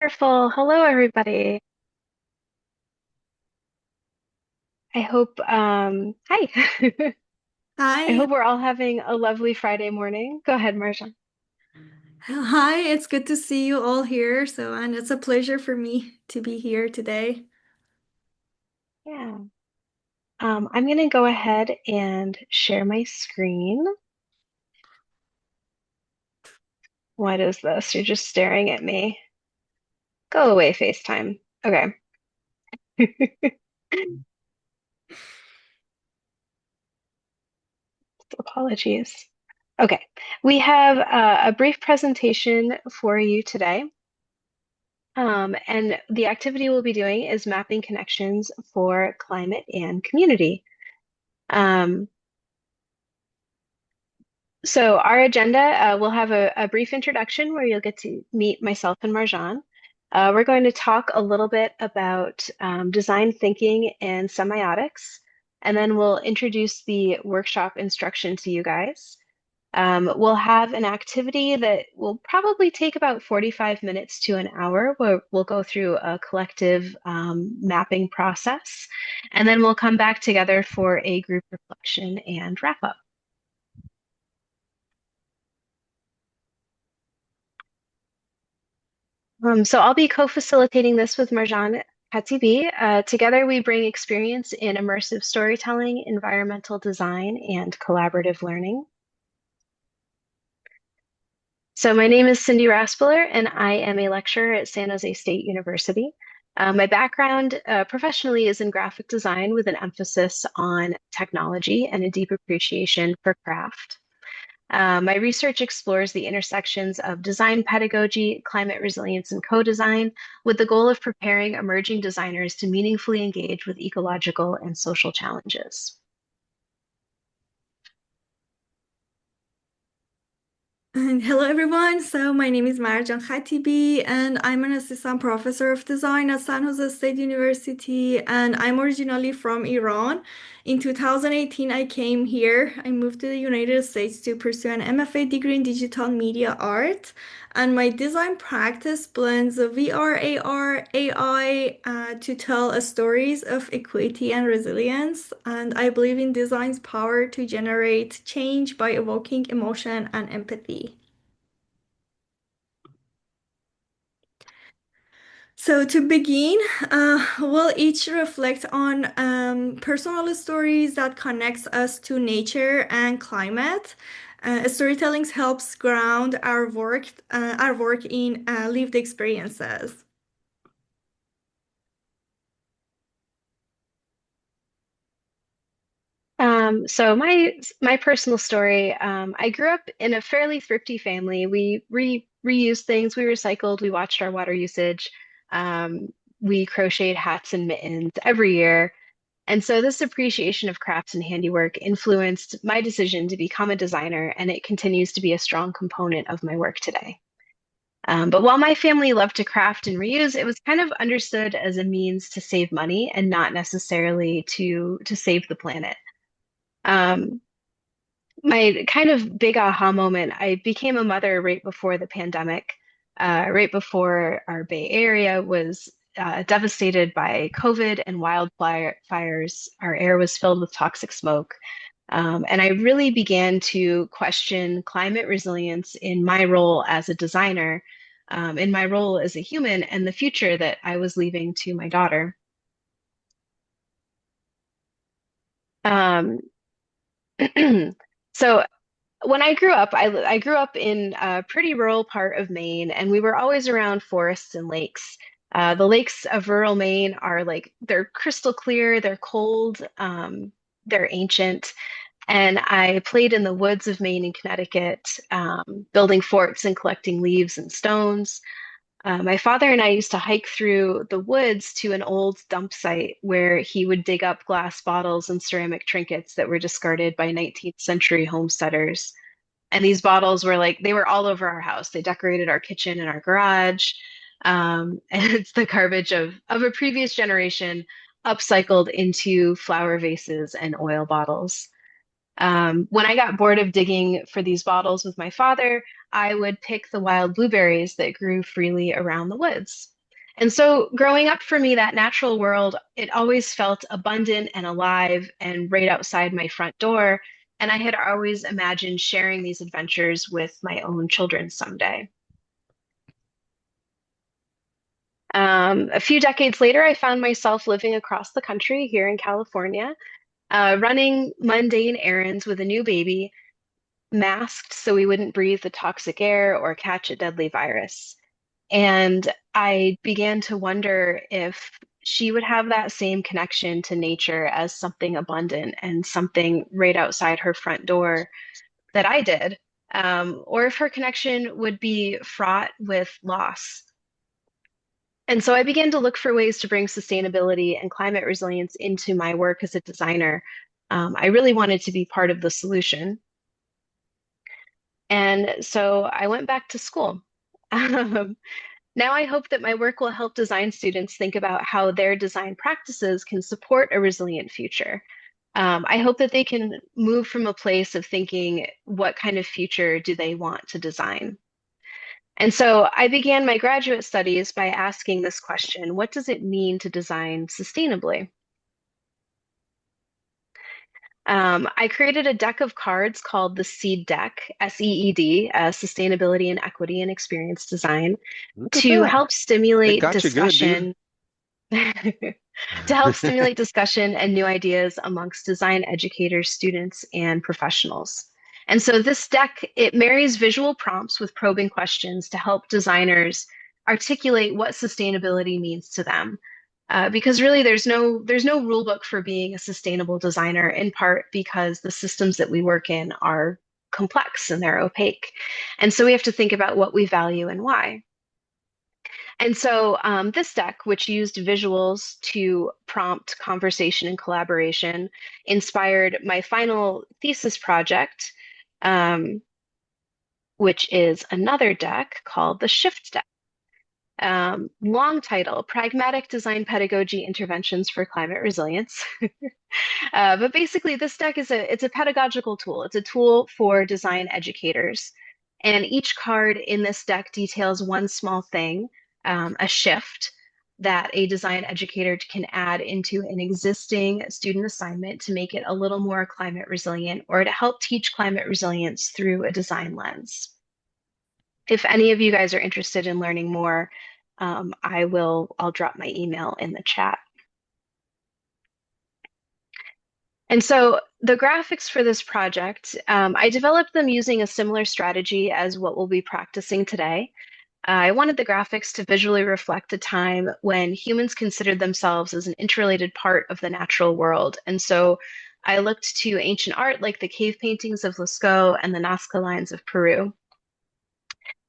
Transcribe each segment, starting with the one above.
Wonderful. Hello, everybody. Hi. I Hi, hope we're all having a lovely Friday morning. Go ahead, Marjan. hi, it's good to see you all here. And it's a pleasure for me to be here today. Yeah. I'm going to go ahead and share my screen. What is this? You're just staring at me. Go away, FaceTime. Okay. Apologies. Okay. We have a brief presentation for you today. And the activity we'll be doing is mapping connections for climate and community. Um, So our agenda, we'll have a brief introduction where you'll get to meet myself and Marjan. We're going to talk a little bit about design thinking and semiotics, and then we'll introduce the workshop instruction to you guys. We'll have an activity that will probably take about 45 minutes to an hour, where we'll go through a collective mapping process, and then we'll come back together for a group reflection and wrap up. So I'll be co-facilitating this with Marjan Khatibi. Together, we bring experience in immersive storytelling, environmental design, and collaborative learning. So my name is Cindy Raspiller, and I am a lecturer at San Jose State University. My background professionally is in graphic design with an emphasis on technology and a deep appreciation for craft. My research explores the intersections of design pedagogy, climate resilience, and co-design with the goal of preparing emerging designers to meaningfully engage with ecological and social challenges. And hello, everyone. My name is Marjan Khatibi, and I'm an assistant professor of design at San Jose State University. And I'm originally from Iran. In 2018, I came here. I moved to the United States to pursue an MFA degree in digital media art. And my design practice blends the VR, AR, AI to tell stories of equity and resilience. And I believe in design's power to generate change by evoking emotion and empathy. So to begin, we'll each reflect on personal stories that connects us to nature and climate. Storytelling helps ground our work in lived experiences. So my personal story, I grew up in a fairly thrifty family. We reused things, we recycled, we watched our water usage. We crocheted hats and mittens every year. And so this appreciation of crafts and handiwork influenced my decision to become a designer, and it continues to be a strong component of my work today. But while my family loved to craft and reuse, it was kind of understood as a means to save money and not necessarily to save the planet. Um, my kind of big aha moment, I became a mother right before the pandemic, right before our Bay Area was devastated by COVID and wildfires. Our air was filled with toxic smoke. And I really began to question climate resilience in my role as a designer, in my role as a human, and the future that I was leaving to my daughter. Um, so when I grew up, I grew up in a pretty rural part of Maine, and we were always around forests and lakes. The lakes of rural Maine are like they're crystal clear, they're cold, they're ancient. And I played in the woods of Maine and Connecticut, building forts and collecting leaves and stones. My father and I used to hike through the woods to an old dump site where he would dig up glass bottles and ceramic trinkets that were discarded by 19th century homesteaders. And these bottles were like, they were all over our house. They decorated our kitchen and our garage. And it's the garbage of a previous generation upcycled into flower vases and oil bottles. When I got bored of digging for these bottles with my father, I would pick the wild blueberries that grew freely around the woods. And so, growing up for me, that natural world, it always felt abundant and alive and right outside my front door. And I had always imagined sharing these adventures with my own children someday. A few decades later, I found myself living across the country here in California, running mundane errands with a new baby, masked so we wouldn't breathe the toxic air or catch a deadly virus. And I began to wonder if she would have that same connection to nature as something abundant and something right outside her front door that I did, or if her connection would be fraught with loss. And so I began to look for ways to bring sustainability and climate resilience into my work as a designer. I really wanted to be part of the solution. And so I went back to school. Um, Now I hope that my work will help design students think about how their design practices can support a resilient future. I hope that they can move from a place of thinking, what kind of future do they want to design? And so I began my graduate studies by asking this question, what does it mean to design sustainably? I created a deck of cards called the SEED deck, SEED, Sustainability and Equity and Experience Design, Look at to that. help They stimulate got you good, dude. discussion to help stimulate discussion and new ideas amongst design educators, students, and professionals. And so this deck, it marries visual prompts with probing questions to help designers articulate what sustainability means to them. Because really there's no rule book for being a sustainable designer, in part because the systems that we work in are complex and they're opaque. And so we have to think about what we value and why. And so this deck, which used visuals to prompt conversation and collaboration, inspired my final thesis project, um, which is another deck called the Shift deck. Long title, Pragmatic Design Pedagogy Interventions for Climate Resilience. But basically, this deck is it's a pedagogical tool. It's a tool for design educators. And each card in this deck details one small thing, a shift that a design educator can add into an existing student assignment to make it a little more climate resilient or to help teach climate resilience through a design lens. If any of you guys are interested in learning more, I'll drop my email in the chat. And so the graphics for this project, I developed them using a similar strategy as what we'll be practicing today. I wanted the graphics to visually reflect a time when humans considered themselves as an interrelated part of the natural world. And so I looked to ancient art like the cave paintings of Lascaux and the Nazca lines of Peru.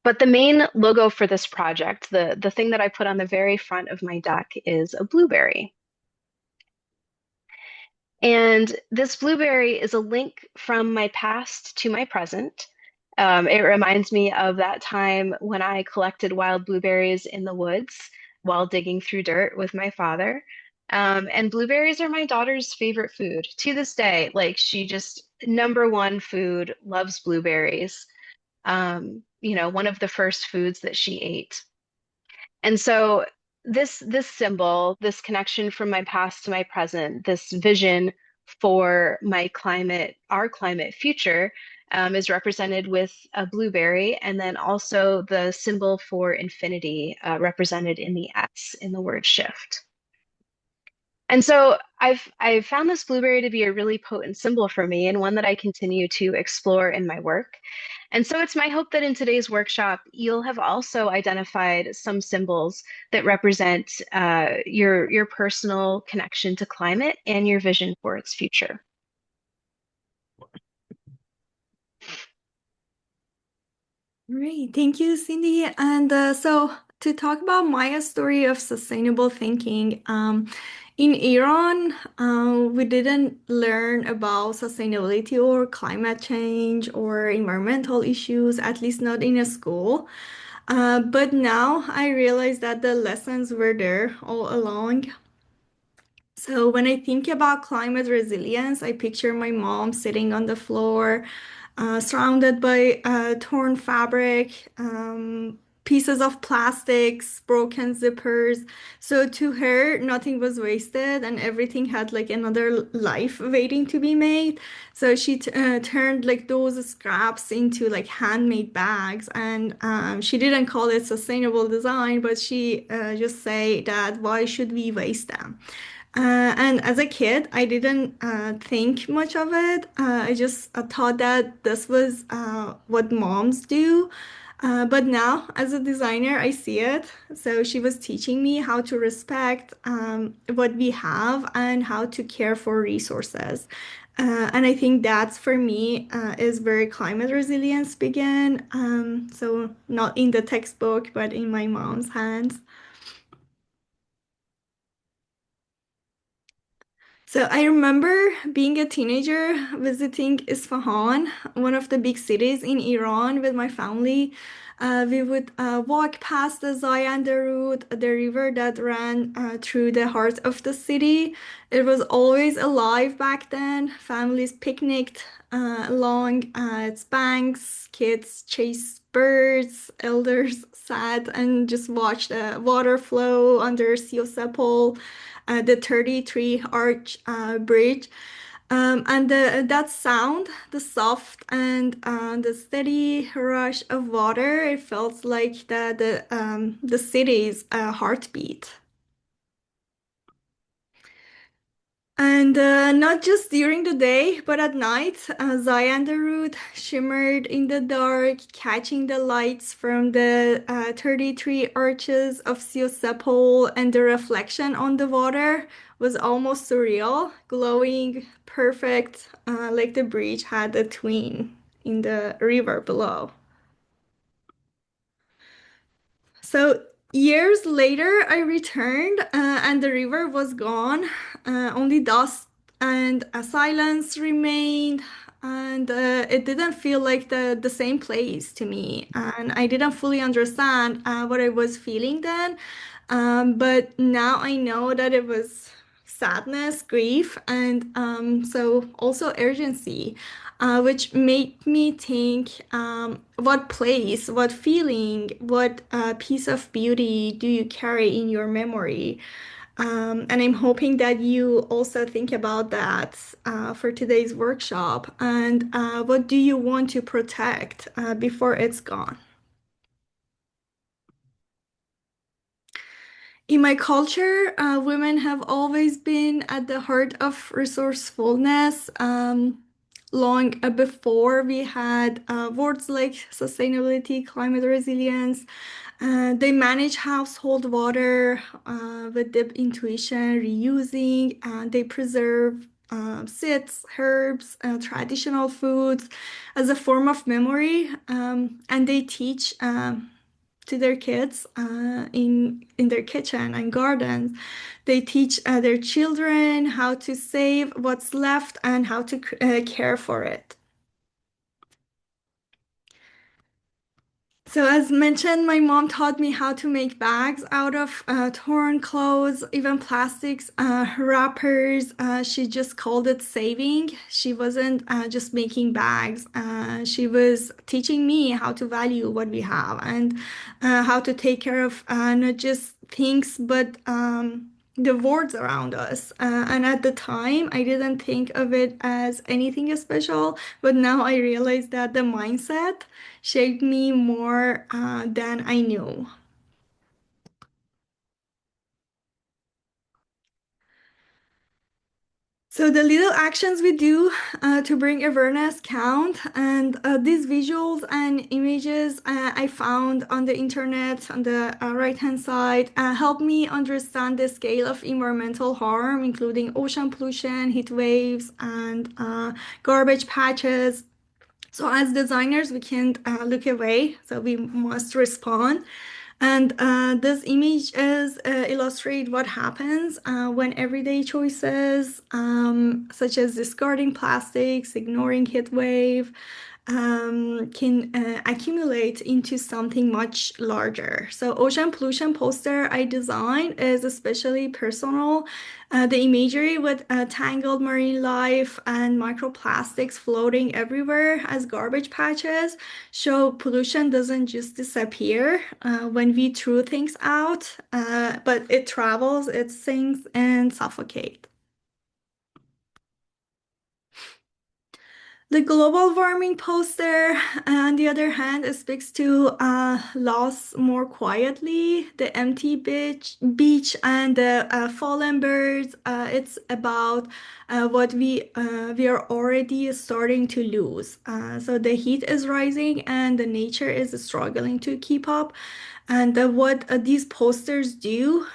But the main logo for this project, the thing that I put on the very front of my deck, is a blueberry. And this blueberry is a link from my past to my present. It reminds me of that time when I collected wild blueberries in the woods while digging through dirt with my father. And blueberries are my daughter's favorite food to this day. Like she just number one food, loves blueberries. One of the first foods that she ate. And so this symbol, this connection from my past to my present, this vision for my climate, our climate future, is represented with a blueberry, and then also the symbol for infinity, represented in the S in the word shift. And so I've found this blueberry to be a really potent symbol for me and one that I continue to explore in my work. And so it's my hope that in today's workshop, you'll have also identified some symbols that represent your personal connection to climate and your vision for its future. Great, thank you, Cindy. And so to talk about my story of sustainable thinking, in Iran, we didn't learn about sustainability or climate change or environmental issues, at least not in a school. But now I realize that the lessons were there all along. So when I think about climate resilience, I picture my mom sitting on the floor, surrounded by torn fabric, pieces of plastics, broken zippers. So to her, nothing was wasted and everything had like another life waiting to be made. So she turned like those scraps into like handmade bags, and she didn't call it sustainable design, but she just say that why should we waste them? And as a kid, I didn't think much of it. I just thought that this was what moms do. But now, as a designer, I see it. So she was teaching me how to respect what we have and how to care for resources. And I think that's for me is where climate resilience began. So not in the textbook, but in my mom's hands. So I remember being a teenager visiting Isfahan, one of the big cities in Iran, with my family. We would walk past the Zayanda route, the river that ran through the heart of the city. It was always alive back then. Families picnicked along its banks, kids chased birds, elders sat and just watched the water flow under Siosapol, the 33 arch bridge. And that sound, the soft and the steady rush of water, it felt like the city's heartbeat. And not just during the day, but at night, Zayander route shimmered in the dark, catching the lights from the 33 arches of Siosapol, and the reflection on the water was almost surreal, glowing perfect, like the bridge had a twin in the river below. So years later, I returned, and the river was gone. Only dust and a silence remained, and it didn't feel like the same place to me. And I didn't fully understand what I was feeling then. But now I know that it was sadness, grief, and so also urgency, which made me think what place, what feeling, what piece of beauty do you carry in your memory? And I'm hoping that you also think about that for today's workshop. And what do you want to protect before it's gone? In my culture, women have always been at the heart of resourcefulness. Long before we had words like sustainability, climate resilience, they manage household water with deep intuition, reusing, and they preserve seeds, herbs, traditional foods as a form of memory, and they teach to their kids in their kitchen and gardens. They teach their children how to save what's left and how to care for it. So, as mentioned, my mom taught me how to make bags out of torn clothes, even plastics, wrappers. She just called it saving. She wasn't just making bags. She was teaching me how to value what we have and how to take care of not just things, but the words around us. And at the time, I didn't think of it as anything special, but now I realize that the mindset shaped me more than I knew. So the little actions we do to bring awareness count, and these visuals and images I found on the internet on the right-hand side help me understand the scale of environmental harm, including ocean pollution, heat waves, and garbage patches. So as designers, we can't look away, so we must respond. And this image is illustrate what happens when everyday choices, such as discarding plastics, ignoring heat wave, can accumulate into something much larger. So ocean pollution poster I designed is especially personal. The imagery with tangled marine life and microplastics floating everywhere as garbage patches show pollution doesn't just disappear when we throw things out, but it travels, it sinks and suffocates. The global warming poster, on the other hand, it speaks to loss more quietly. The empty beach and the fallen birds. It's about what we are already starting to lose. So the heat is rising and the nature is struggling to keep up. And what these posters do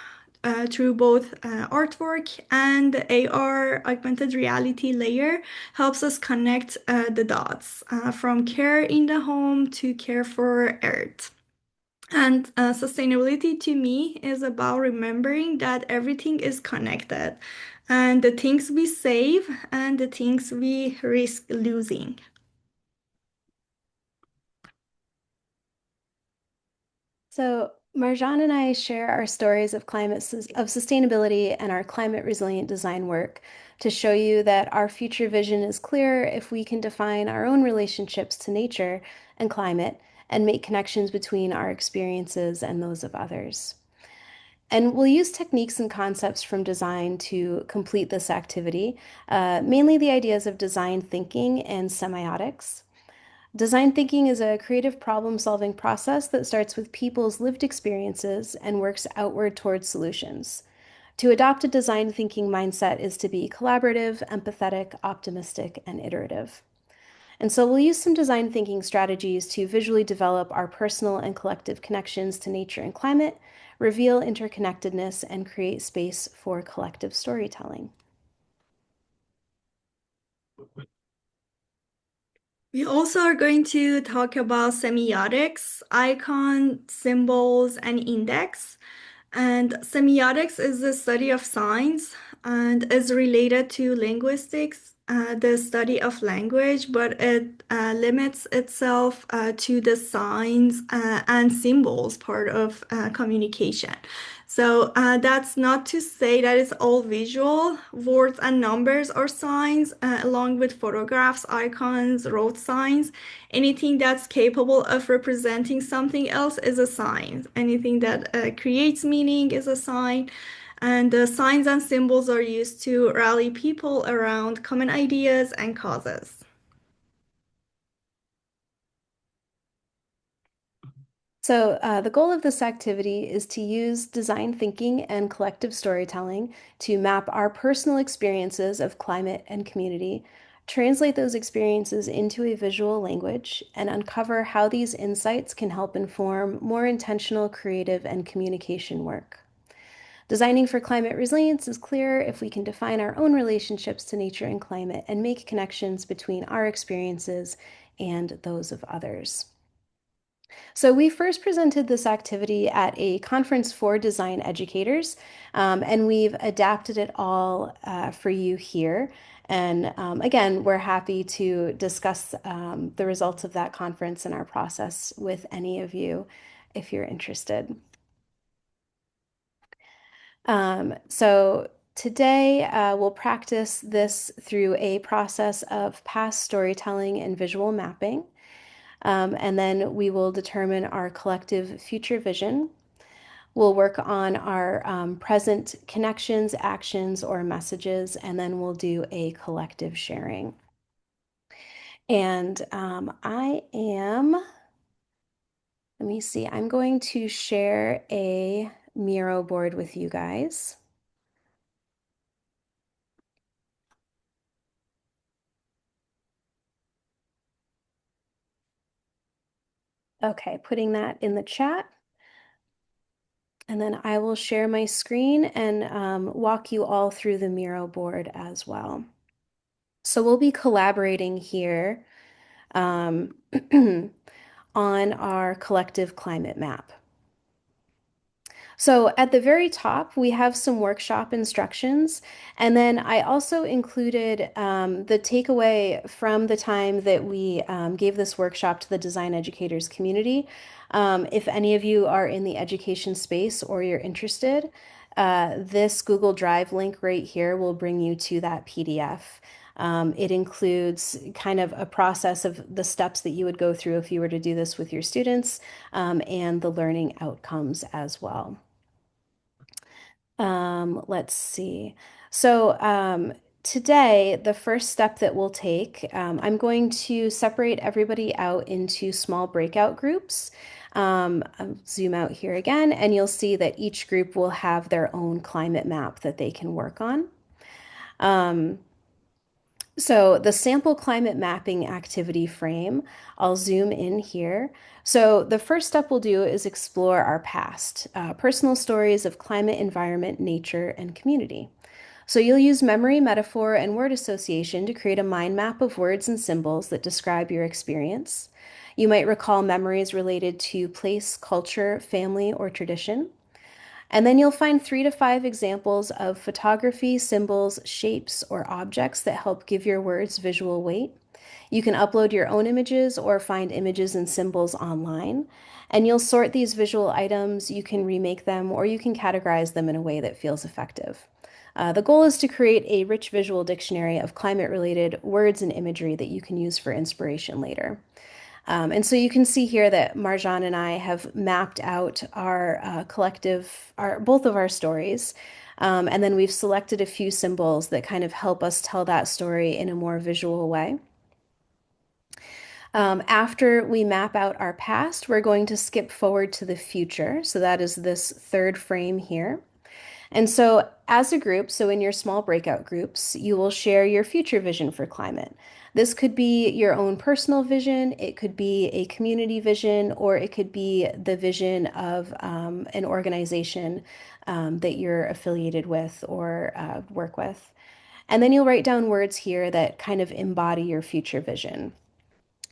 through both artwork and the AR augmented reality layer helps us connect the dots from care in the home to care for Earth. And sustainability to me is about remembering that everything is connected and the things we save and the things we risk losing. So, Marjan and I share our stories of of sustainability and our climate resilient design work to show you that our future vision is clear if we can define our own relationships to nature and climate and make connections between our experiences and those of others. And we'll use techniques and concepts from design to complete this activity, mainly the ideas of design thinking and semiotics. Design thinking is a creative problem-solving process that starts with people's lived experiences and works outward towards solutions. To adopt a design thinking mindset is to be collaborative, empathetic, optimistic, and iterative. And so we'll use some design thinking strategies to visually develop our personal and collective connections to nature and climate, reveal interconnectedness, and create space for collective storytelling. We also are going to talk about semiotics, icon, symbols, and index. And semiotics is the study of signs and is related to linguistics, the study of language, but it limits itself to the signs and symbols part of communication. So that's not to say that it's all visual. Words and numbers are signs, along with photographs, icons, road signs. Anything that's capable of representing something else is a sign. Anything that creates meaning is a sign. And the signs and symbols are used to rally people around common ideas and causes. So, the goal of this activity is to use design thinking and collective storytelling to map our personal experiences of climate and community, translate those experiences into a visual language, and uncover how these insights can help inform more intentional, creative, and communication work. Designing for climate resilience is clear if we can define our own relationships to nature and climate and make connections between our experiences and those of others. So we first presented this activity at a conference for design educators, and we've adapted it all for you here. And again, we're happy to discuss the results of that conference and our process with any of you if you're interested. So today we'll practice this through a process of past storytelling and visual mapping. And then we will determine our collective future vision. We'll work on our present connections, actions, or messages, and then we'll do a collective sharing. And let me see, I'm going to share a Miro board with you guys. Okay, putting that in the chat. And then I will share my screen and walk you all through the Miro board as well. So we'll be collaborating here on our collective climate map. So at the very top, we have some workshop instructions. And then I also included the takeaway from the time that we gave this workshop to the design educators community. If any of you are in the education space or you're interested, this Google Drive link right here will bring you to that PDF. It includes kind of a process of the steps that you would go through if you were to do this with your students, and the learning outcomes as well. Let's see. So, today, the first step that we'll take, I'm going to separate everybody out into small breakout groups. I'll zoom out here again, and you'll see that each group will have their own climate map that they can work on. Um, so the sample climate mapping activity frame, I'll zoom in here. So the first step we'll do is explore our past, personal stories of climate, environment, nature, and community. So you'll use memory, metaphor, and word association to create a mind map of words and symbols that describe your experience. You might recall memories related to place, culture, family, or tradition. And then you'll find 3 to 5 examples of photography, symbols, shapes, or objects that help give your words visual weight. You can upload your own images or find images and symbols online. And you'll sort these visual items, you can remake them, or you can categorize them in a way that feels effective. The goal is to create a rich visual dictionary of climate-related words and imagery that you can use for inspiration later. And so you can see here that Marjan and I have mapped out our both of our stories. And then we've selected a few symbols that kind of help us tell that story in a more visual way. After we map out our past, we're going to skip forward to the future. So that is this third frame here. And so, as a group, so in your small breakout groups, you will share your future vision for climate. This could be your own personal vision, it could be a community vision, or it could be the vision of an organization that you're affiliated with or work with. And then you'll write down words here that kind of embody your future vision.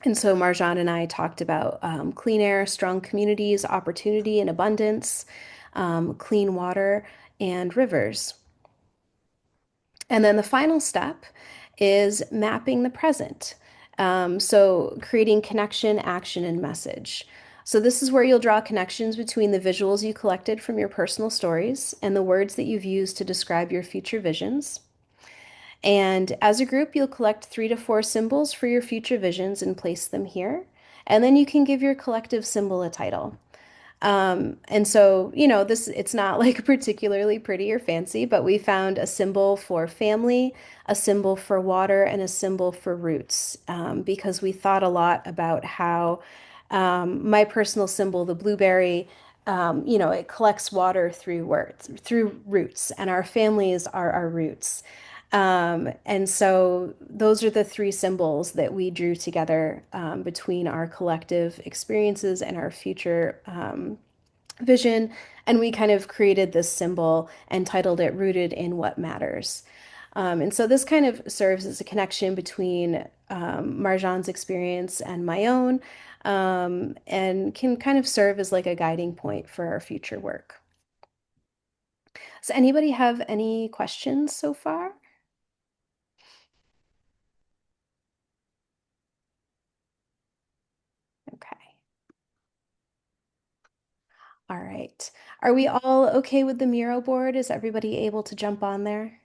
And so Marjan and I talked about clean air, strong communities, opportunity and abundance, clean water, and rivers. And then the final step is mapping the present. So creating connection, action, and message. So this is where you'll draw connections between the visuals you collected from your personal stories and the words that you've used to describe your future visions. And as a group, you'll collect 3 to 4 symbols for your future visions and place them here. And then you can give your collective symbol a title. And so, it's not like particularly pretty or fancy, but we found a symbol for family, a symbol for water, and a symbol for roots, because we thought a lot about how my personal symbol, the blueberry, it collects water through roots, and our families are our roots. And so those are the 3 symbols that we drew together between our collective experiences and our future vision. And we kind of created this symbol and titled it Rooted in What Matters. And so this kind of serves as a connection between Marjan's experience and my own, and can kind of serve as like a guiding point for our future work. Does anybody have any questions so far? Okay. All right. Are we all okay with the Miro board? Is everybody able to jump on there?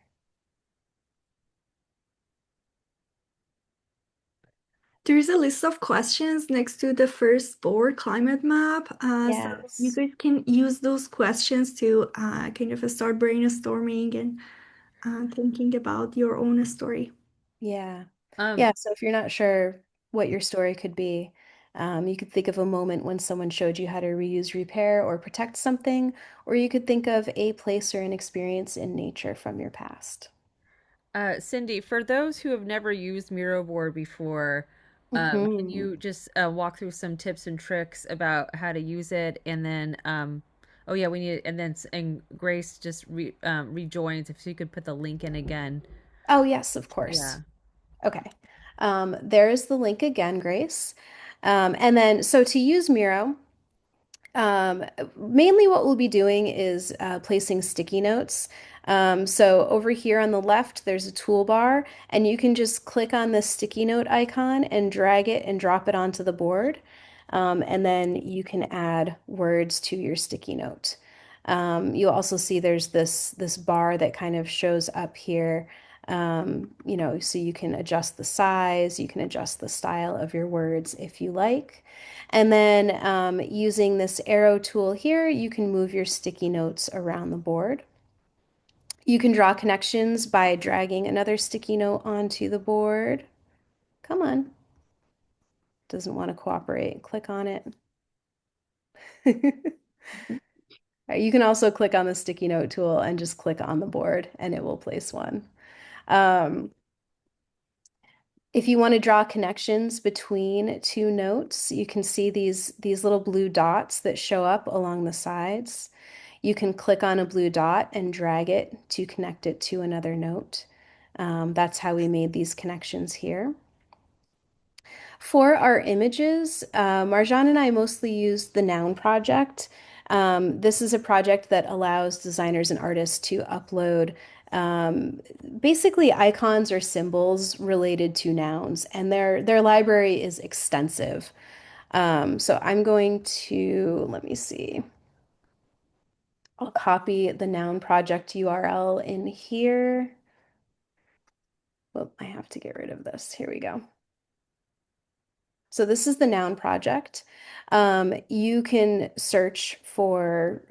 There's a list of questions next to the first board climate map. So you Yes. guys can use those questions to kind of start brainstorming and thinking about your own story. Yeah. Um, Yeah. So if you're not sure what your story could be, you could think of a moment when someone showed you how to reuse, repair, or protect something, or you could think of a place or an experience in nature from your past. Cindy, for those who have never used Miro board before, can Hmm. you just walk through some tips and tricks about how to use it? And then, oh yeah, we need, and then, and Grace just rejoins if you could put the link in again. Oh, yes, of course. Yeah. Okay. There's the link again, Grace. And then, so to use Miro, Um, Mainly what we'll be doing is placing sticky notes. So over here on the left, there's a toolbar, and you can just click on the sticky note icon and drag it and drop it onto the board. And then you can add words to your sticky note. You'll also see there's this bar that kind of shows up here. So you can adjust the size, you can adjust the style of your words if you like. And then using this arrow tool here, you can move your sticky notes around the board. You can draw connections by dragging another sticky note onto the board. Come on. Doesn't want to cooperate. Click on it. You can also click on the sticky note tool and just click on the board and it will place one. Um, if you want to draw connections between two notes, you can see these little blue dots that show up along the sides. You can click on a blue dot and drag it to connect it to another note. That's how we made these connections here. For our images, Marjan and I mostly used the Noun project. This is a project that allows designers and artists to upload basically icons or symbols related to nouns, and their library is extensive. So I'm going to, let me see. I'll copy the Noun project URL in here. Well, I have to get rid of this. Here we go. So this is the Noun project. You can search for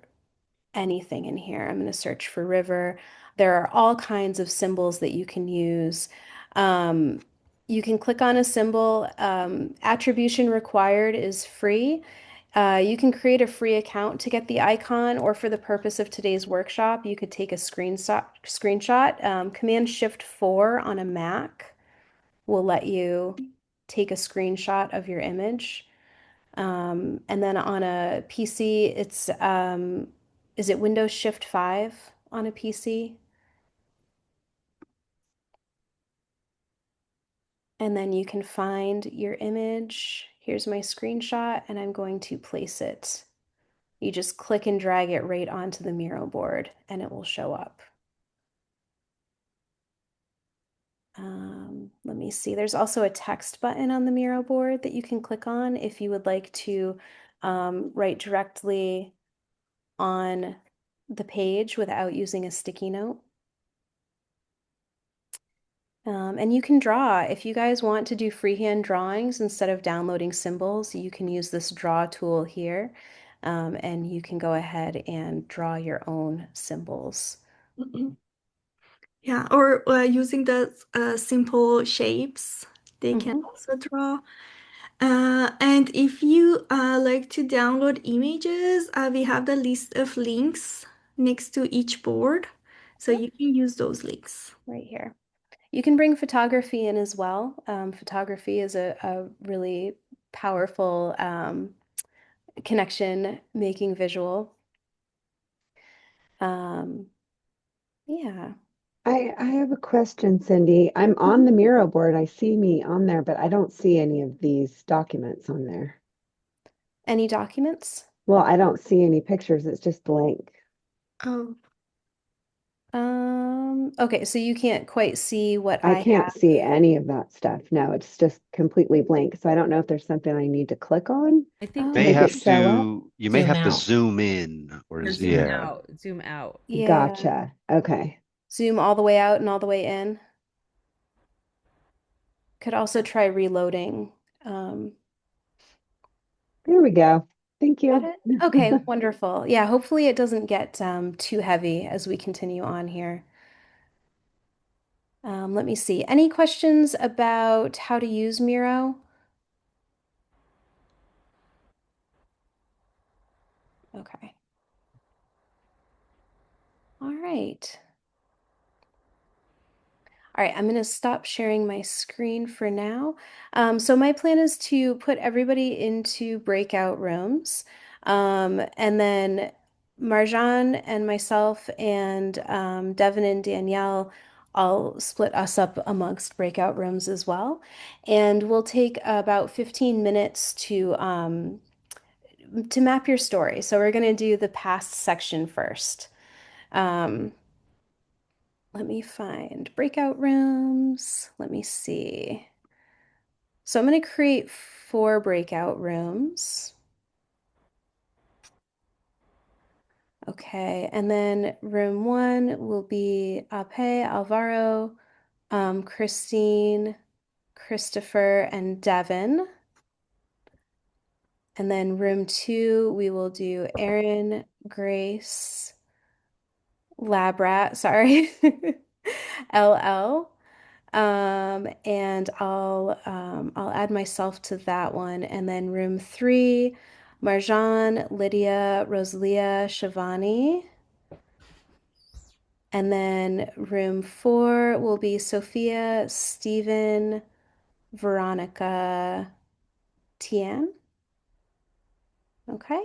anything in here. I'm going to search for river. There are all kinds of symbols that you can use. Um, you can click on a symbol. Attribution required is free. You can create a free account to get the icon, or for the purpose of today's workshop, you could take a screenshot. Command Shift 4 on a Mac will let you take a screenshot of your image. And then on a PC, is it Windows Shift 5 on a PC? And then you can find your image. Here's my screenshot, and I'm going to place it. You just click and drag it right onto the Miro board, and it will show up. Let me see. There's also a text button on the Miro board that you can click on if you would like to write directly on the page without using a sticky note. And you can draw. If you guys want to do freehand drawings instead of downloading symbols, you can use this draw tool here, and you can go ahead and draw your own symbols. Yeah, or using the simple shapes, they can Mhm. also draw. And if you like to download images, we have the list of links next to each board, so Yep, you can use those links. right here. You can bring photography in as well. Photography is a really powerful connection making visual. Um, yeah. I have a question, Cindy. I'm on Mhm. the Miro board. I see me on there, but I don't see any of these documents on there. Any documents? Well, I don't see any pictures. It's just blank. Oh, Okay, so you can't quite see what I I can't have. see any of that stuff. No, it's just completely blank. So I don't know if there's something I need to click on I think to May Oh, make it have show up. to, you may Zoom have to out. zoom in or or zoom yeah. out, zoom out. yeah. Gotcha. Okay. Zoom all the way out and all the way in. Could also try reloading. Um, There we go. Thank Got you. it? Okay, wonderful. Yeah, hopefully it doesn't get too heavy as we continue on here. Let me see. Any questions about how to use Miro? Okay. All right. All right, I'm going to stop sharing my screen for now. So my plan is to put everybody into breakout rooms. And then Marjan and myself and Devin and Danielle, I'll split us up amongst breakout rooms as well. And we'll take about 15 minutes to to map your story. So we're going to do the past section first. Um, Let me find breakout rooms. Let me see. So I'm going to create 4 breakout rooms. Okay, and then room 1 will be Ape, Alvaro, Christine, Christopher, and Devin. And then room 2, we will do Erin, Grace, Labrat, sorry, LL. And I'll add myself to that one. And then room 3, Marjan, Lydia, Rosalia, Shivani. And then room 4 will be Sophia, Stephen, Veronica, Tian. Okay.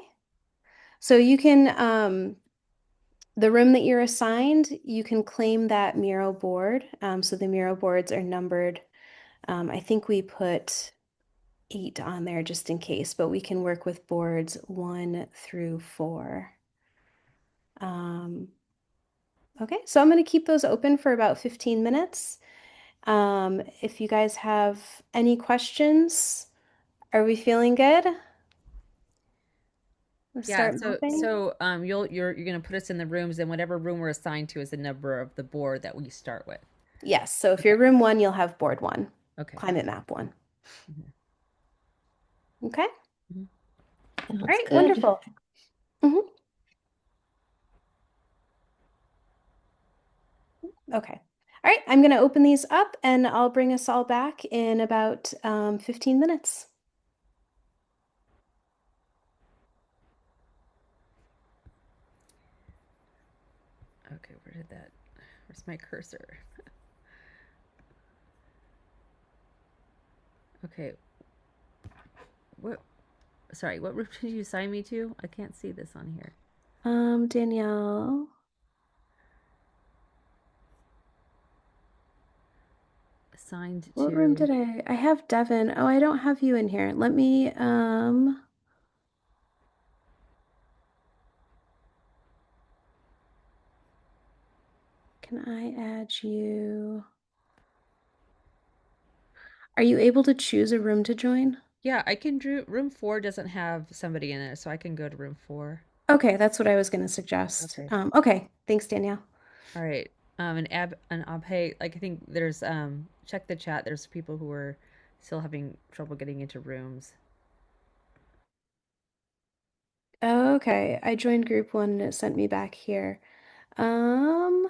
So you can the room that you're assigned, you can claim that Miro board. So the Miro boards are numbered. I think we put 8 on there just in case, but we can work with boards 1 through 4. Okay, so I'm going to keep those open for about 15 minutes. If you guys have any questions, are we feeling good? Let's Yeah, start so mapping. you're gonna put us in the rooms, and whatever room we're assigned to is the number of the board that we start with. Yes, so if Okay. you're room 1, you'll have board 1, Okay. climate map 1. Mhm. Okay, Mhm. all Sounds right, good. wonderful. Mhm. Okay. All right, I'm going to open these up and I'll bring us all back in about 15 minutes. Okay, where's my cursor? Okay, what, sorry, what room did you assign me to? I can't see this on here. Danielle. Assigned What room to, did I have Devin. Oh, I don't have you in here. Let me, can I add you? Are you able to choose a room to join? yeah, I can do, room 4 doesn't have somebody in it, so I can go to room 4. Okay, that's what I was going to suggest. Okay. Okay, thanks, Danielle. All right. And Abhay, like I think there's check the chat. There's people who are still having trouble getting into rooms. Okay, I joined group 1 and it sent me back here. Um,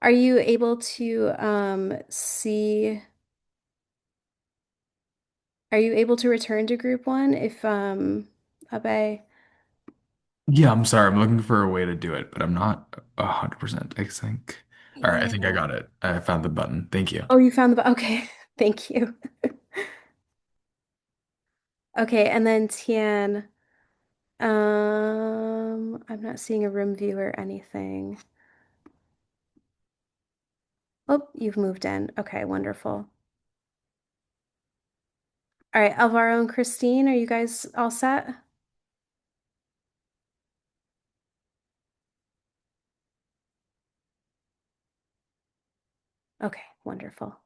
are you able to see? Are you able to return to group 1 if Abe? Yeah, I'm sorry. I'm looking for a way to do it, but I'm not 100%, I think. All right, I think I Yeah. got it. I found the button. Thank you. Oh, you found the okay. Thank you. Okay, and then Tian. I'm not seeing a room view or anything. Oh, you've moved in. Okay, wonderful. All right, Alvaro and Christine, are you guys all set? Okay, wonderful.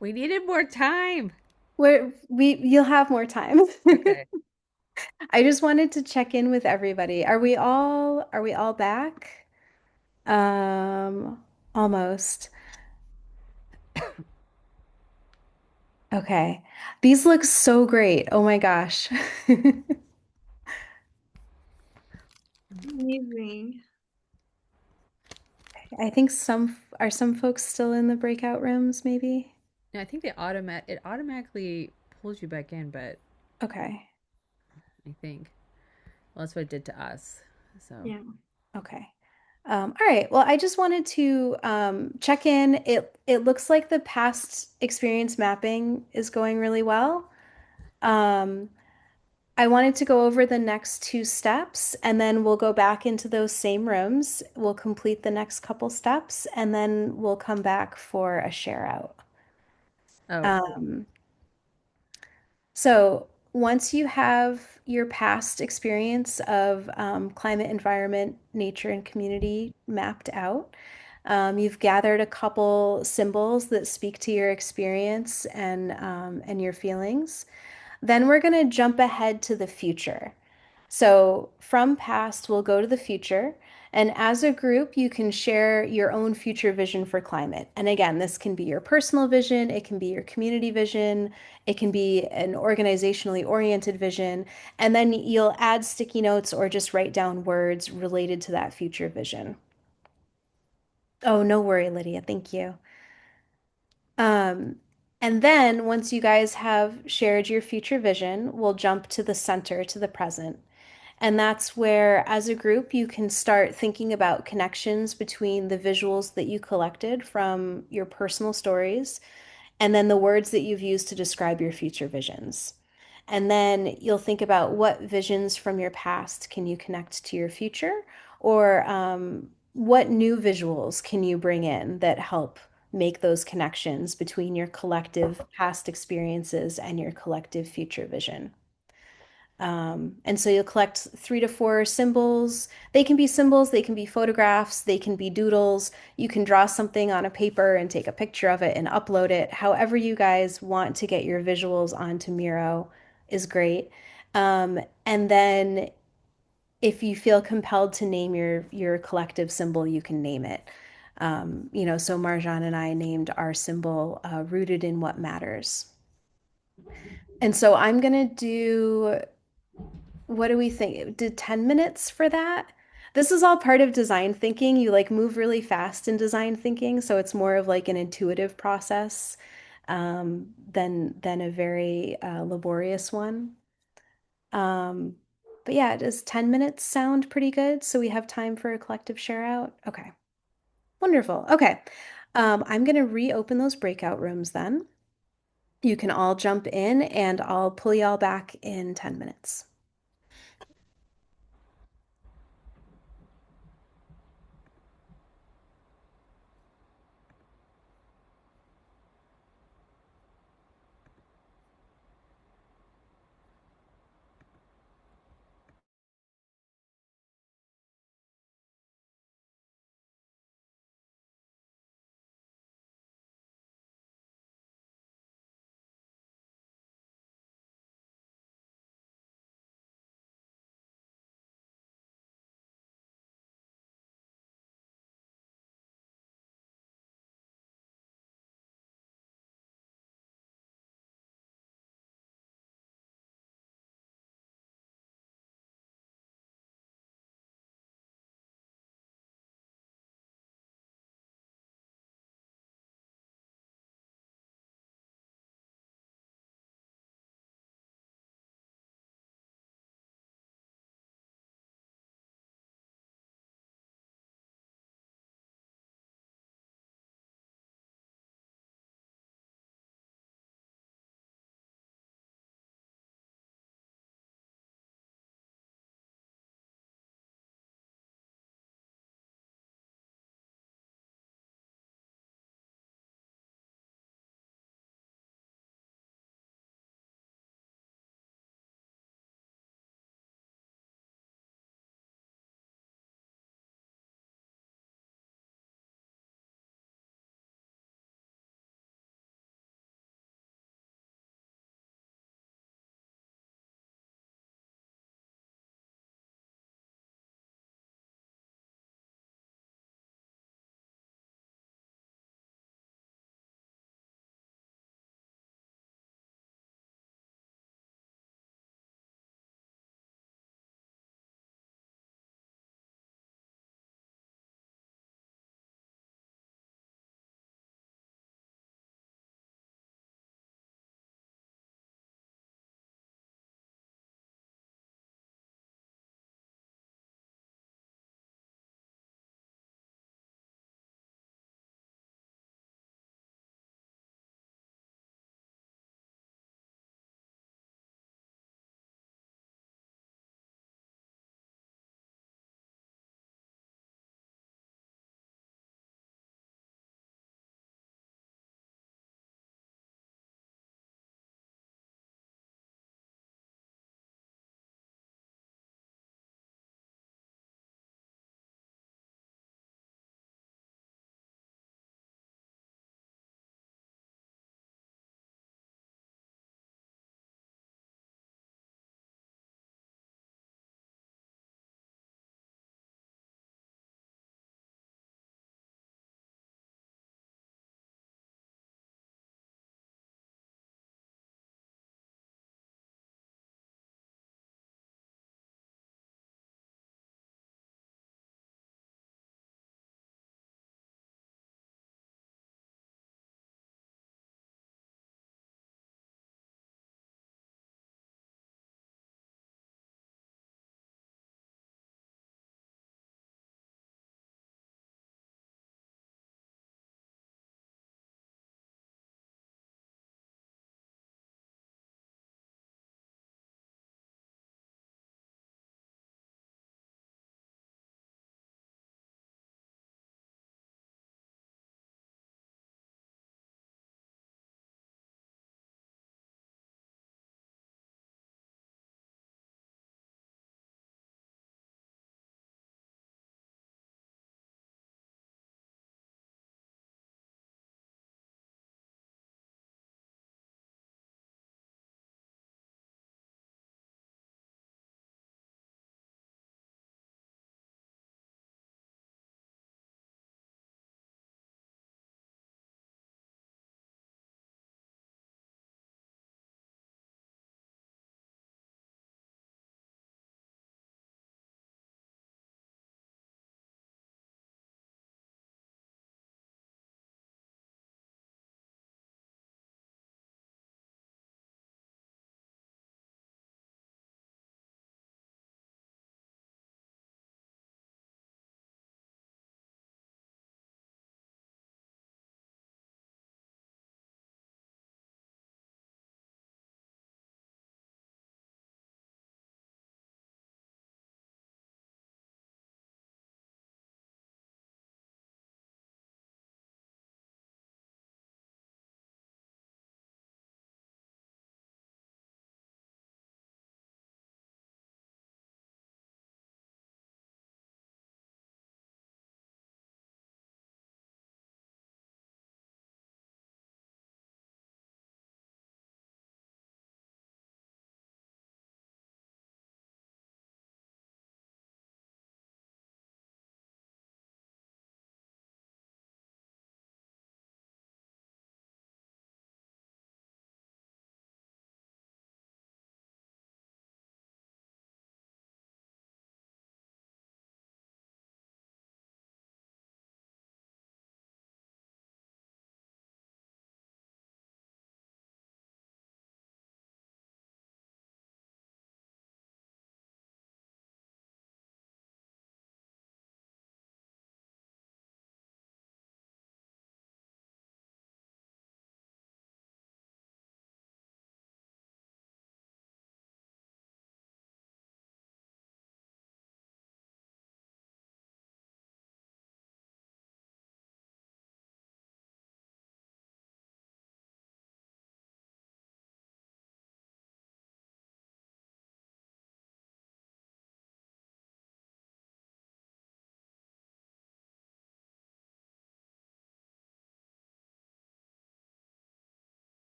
We needed more time. You'll have more time. Okay. I just wanted to check in with everybody. Are we all back? Um, Almost. Okay. These look so great. Oh my gosh. Amazing. I think some folks still in the breakout rooms, maybe? No, I think it automatically pulls you back in, but Okay. I think well, that's what it did to us. So, Yeah. Okay. All right. Well, I just wanted to check in. It looks like the past experience mapping is going really well. Um, I wanted to go over the next two steps, and then we'll go back into those same rooms. We'll complete the next couple steps, and then we'll come back for a share out. oh, cool. Um, So once you have your past experience of climate, environment, nature, and community mapped out, you've gathered a couple symbols that speak to your experience and your feelings. Then we're going to jump ahead to the future. So from past, we'll go to the future. And as a group, you can share your own future vision for climate. And again, this can be your personal vision, it can be your community vision, it can be an organizationally oriented vision. And then you'll add sticky notes or just write down words related to that future vision. Oh, no worry, Lydia. Thank you. Um, and then once you guys have shared your future vision, we'll jump to the center, to the present. And that's where, as a group, you can start thinking about connections between the visuals that you collected from your personal stories and then the words that you've used to describe your future visions. And then you'll think about what visions from your past can you connect to your future, or what new visuals can you bring in that help make those connections between your collective past experiences and your collective future vision. And so you'll collect 3 to 4 symbols. They can be symbols, they can be photographs, they can be doodles. You can draw something on a paper and take a picture of it and upload it. However you guys want to get your visuals onto Miro is great. And then if you feel compelled to name your collective symbol, you can name it. So Marjan and I named our symbol Rooted in What Matters. And so I'm gonna do what do we think? Did 10 minutes for that? This is all part of design thinking. You like move really fast in design thinking, so it's more of like an intuitive process than a very laborious one. Um, but yeah, does 10 minutes sound pretty good? So we have time for a collective share out? Okay, wonderful. Okay, I'm gonna reopen those breakout rooms then. You can all jump in and I'll pull y'all back in 10 minutes.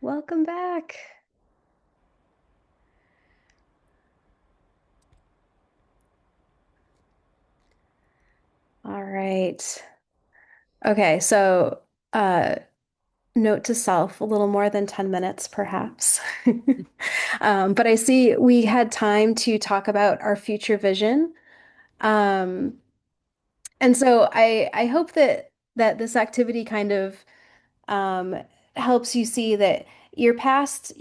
Welcome back. All right. Okay, so uh, note to self, a little more than 10 minutes, perhaps. But I see we had time to talk about our future vision. Um, and so I hope that this activity kind of um, helps you see that your past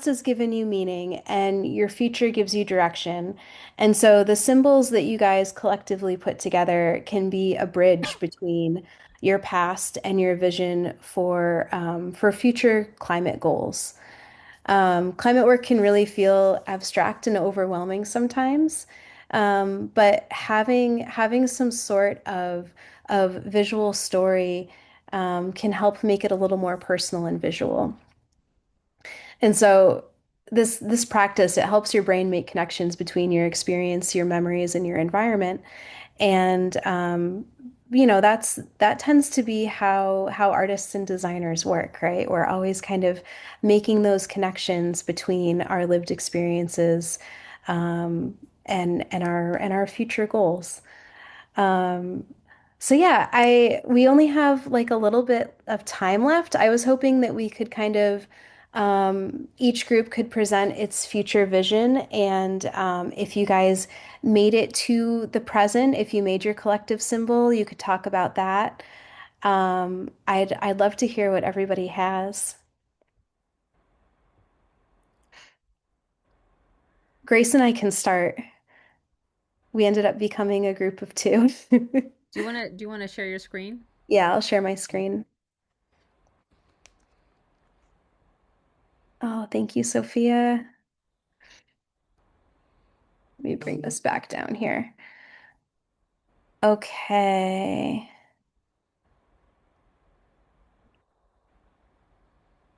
has given you meaning and your future gives you direction. And so the symbols that you guys collectively put together can be a bridge between your past and your vision for future climate goals. Climate work can really feel abstract and overwhelming sometimes, but having some sort of visual story can help make it a little more personal and visual. And so this practice, it helps your brain make connections between your experience, your memories, and your environment. And that tends to be how artists and designers work, right? We're always kind of making those connections between our lived experiences um, and our future goals. Um, so yeah, I we only have like a little bit of time left. I was hoping that we could kind of each group could present its future vision, and if you guys made it to the present, if you made your collective symbol, you could talk about that. I'd love to hear what everybody has. Grace and I can start. We ended up becoming a group of two. Do you want to share your screen? Yeah, I'll share my screen. Oh, thank you, Sophia. Let me bring this back down here. Okay.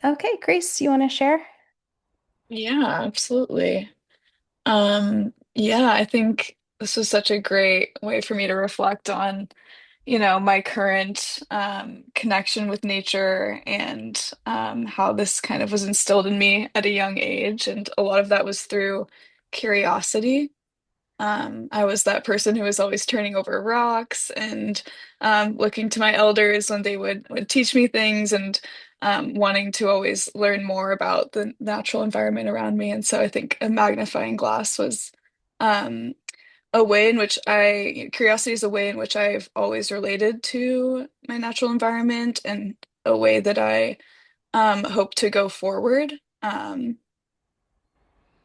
Okay, Grace, you want to share? Yeah, absolutely. Yeah, I think this was such a great way for me to reflect on, my current connection with nature and how this kind of was instilled in me at a young age. And a lot of that was through curiosity. I was that person who was always turning over rocks and looking to my elders when they would teach me things and wanting to always learn more about the natural environment around me. And so I think a magnifying glass was um, a way in which curiosity is a way in which I've always related to my natural environment and a way that I hope to go forward.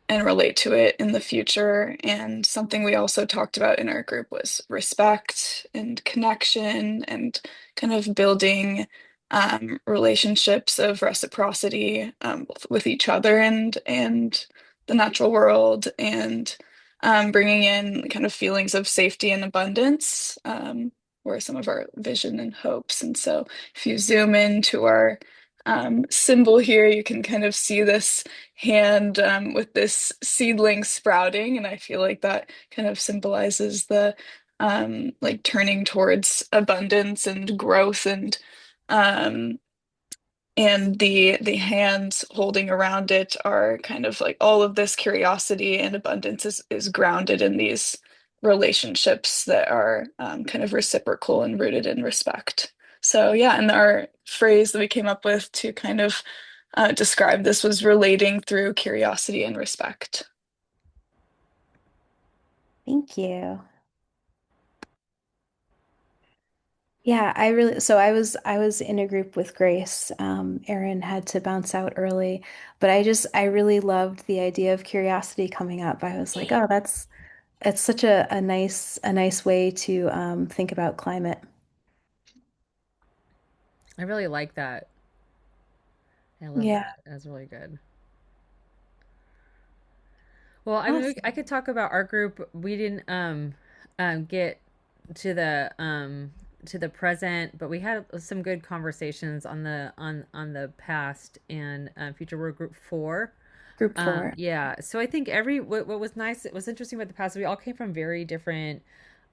And relate to it in the future. And something we also talked about in our group was respect and connection and kind of building relationships of reciprocity with each other and the natural world and bringing in kind of feelings of safety and abundance were some of our vision and hopes. And so if you zoom into our symbol here, you can kind of see this hand with this seedling sprouting, and I feel like that kind of symbolizes the like turning towards abundance and growth um and the hands holding around it are kind of like all of this curiosity and abundance is grounded in these relationships that are kind of reciprocal and rooted in respect. So yeah, and our phrase that we came up with to kind of describe this was relating through curiosity and respect. Thank you. Yeah, I was in a group with Grace. Erin had to bounce out early, but I really loved the idea of curiosity coming up. I was like, oh, it's such a nice way to think about climate. I really like that. I love Yeah. that. That's really good. Well, I mean, I Awesome. could talk about our group. We didn't get to the present, but we had some good conversations on the past and future. We're group four. Group four. Yeah. So I think what was nice, it was interesting about the past. We all came from very different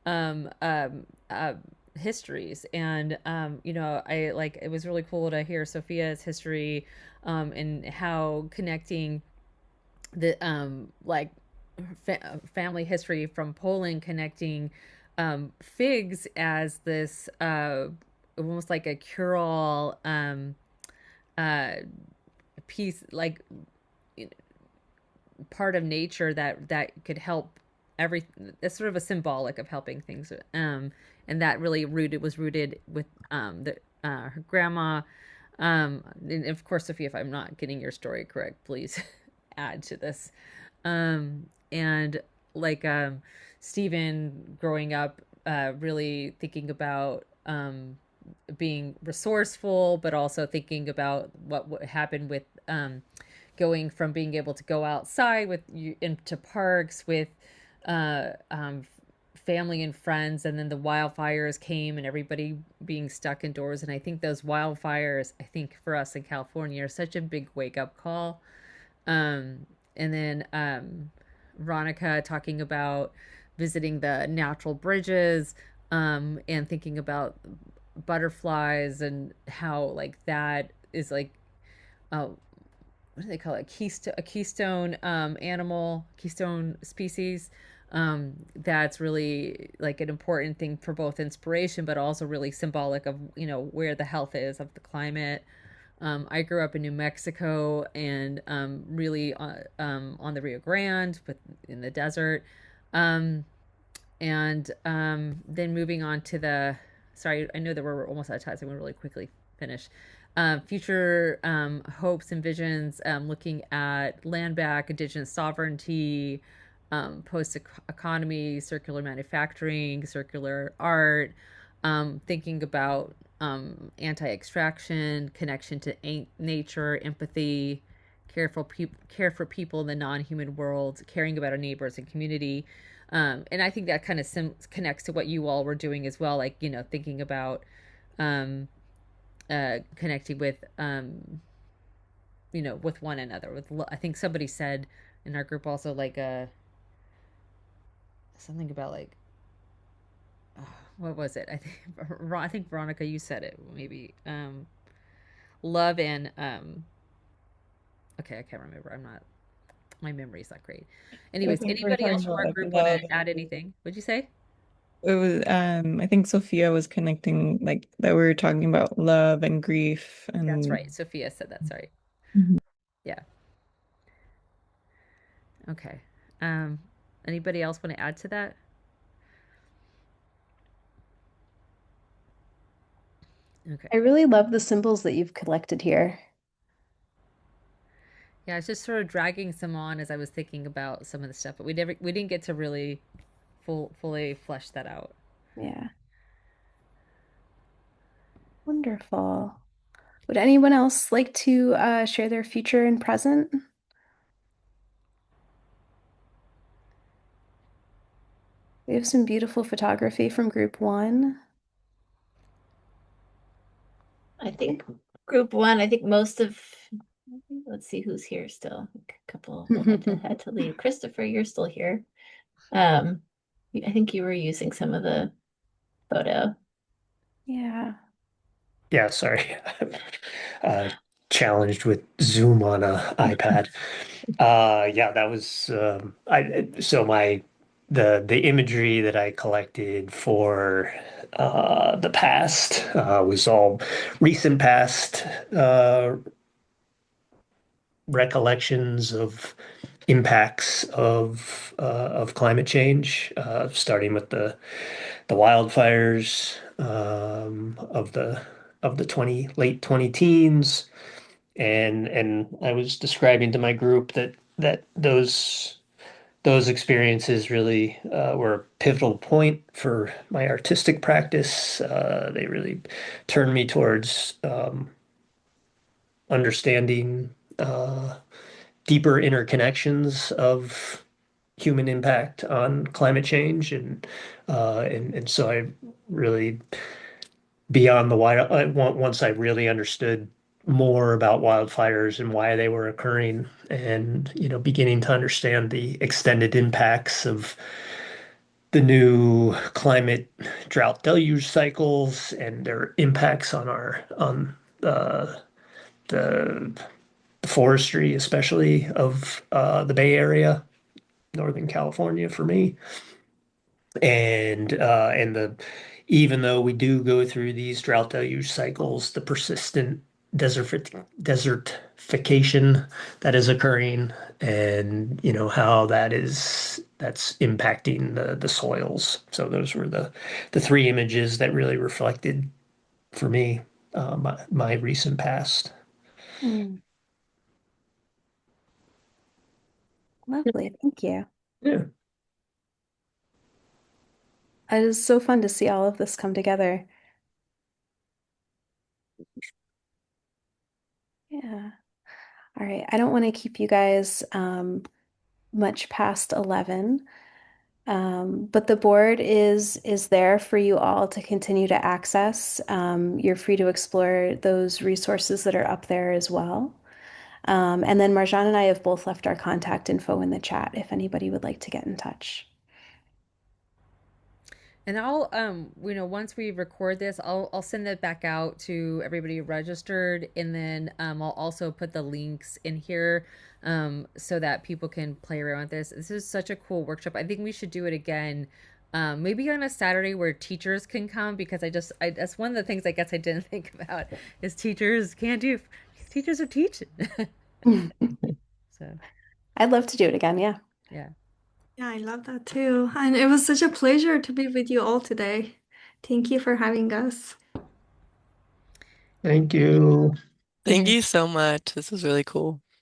um, um, uh, histories. And I like, it was really cool to hear Sophia's history, and how connecting the family history from Poland, connecting figs as this almost like a cure-all uh, piece, like part of nature that could help every. It's sort of a symbolic of helping things, and that really rooted with the her grandma. And of course, Sophia, if I'm not getting your story correct, please add to this. And like Stephen growing up, really thinking about being resourceful, but also thinking about what happened with going from being able to go outside with you into parks with uh, um, family and friends, and then the wildfires came and everybody being stuck indoors. And I think those wildfires, I think for us in California, are such a big wake up call. And then Veronica talking about visiting the natural bridges, and thinking about butterflies and how like that is like uh, what do they call it? A keystone animal, keystone species. That's really like an important thing for both inspiration, but also really symbolic of where the health is of the climate. I grew up in New Mexico, and really on the Rio Grande, but in the desert. Um, and then moving on to the, sorry, I know that we're almost out of time, so I'm going to really quickly finish. Future hopes and visions, looking at land back, indigenous sovereignty, post economy, circular manufacturing, circular art, thinking about anti extraction, connection to nature, empathy, care for people in the non human world, caring about our neighbors and community. And I think that kind of connects to what you all were doing as well, like, thinking about um, connecting with one another. I think somebody said in our group also, like, something about like, what was it? I think Veronica, you said it maybe. Love and okay, I can't remember. My memory's not great. I Anyways, think we're anybody else talking from about our like group want to love. add anything? What'd you say? It was I think Sophia was connecting like that we were talking about love and grief That's and right. Sophia said that. Sorry. Mhm. Yeah. Okay. Um, Anybody else want to add to that? Okay. I really love the symbols that you've collected here. Yeah, I was just sort of dragging some on as I was thinking about some of the stuff, but we didn't get to really fully flesh that out. Yeah, wonderful. Would anyone else like to share their future and present? We have some beautiful photography from group one. I think group one, I think most of, let's see who's here still. A couple had to leave. Christopher, you're still here. Um, I think you were using some of the photo. Yeah. Yeah, sorry. uh, Challenged with Zoom on a iPad. Yeah, that was I so my the imagery that I collected for the past was all recent past recollections of impacts of climate change, starting with the wildfires of the late 20 teens. And I was describing to my group that those experiences really were a pivotal point for my artistic practice. They really turned me towards understanding deeper interconnections of human impact on climate change, and so I really beyond the wild once I really understood more about wildfires and why they were occurring, and beginning to understand the extended impacts the new climate drought deluge cycles and their impacts on our on the forestry, especially of the Bay Area, Northern California for me. And the even though we do go through these drought deluge cycles, the persistent desertification that is occurring, and how that's impacting the soils. So those were the three images that really reflected for me my recent past. Mm, lovely. Thank you. Yeah. It is so fun to see all of this come together. Yeah. All right. I don't want to keep you guys much past 11. But the board is there for you all to continue to access. You're free to explore those resources that are up there as well. And then Marjan and I have both left our contact info in the chat if anybody would like to get in touch. And I'll once we record this, I'll send it back out to everybody registered, and then I'll also put the links in here so that people can play around with this. This is such a cool workshop. I think we should do it again. Maybe on a Saturday where teachers can come, because that's one of the things I guess I didn't think about is teachers are teaching. So I'd love to do it again. Yeah. yeah. Yeah, I love that too. And it was such a pleasure to be with you all today. Thank you for having us. Thank you. Thank you so much. This was really cool.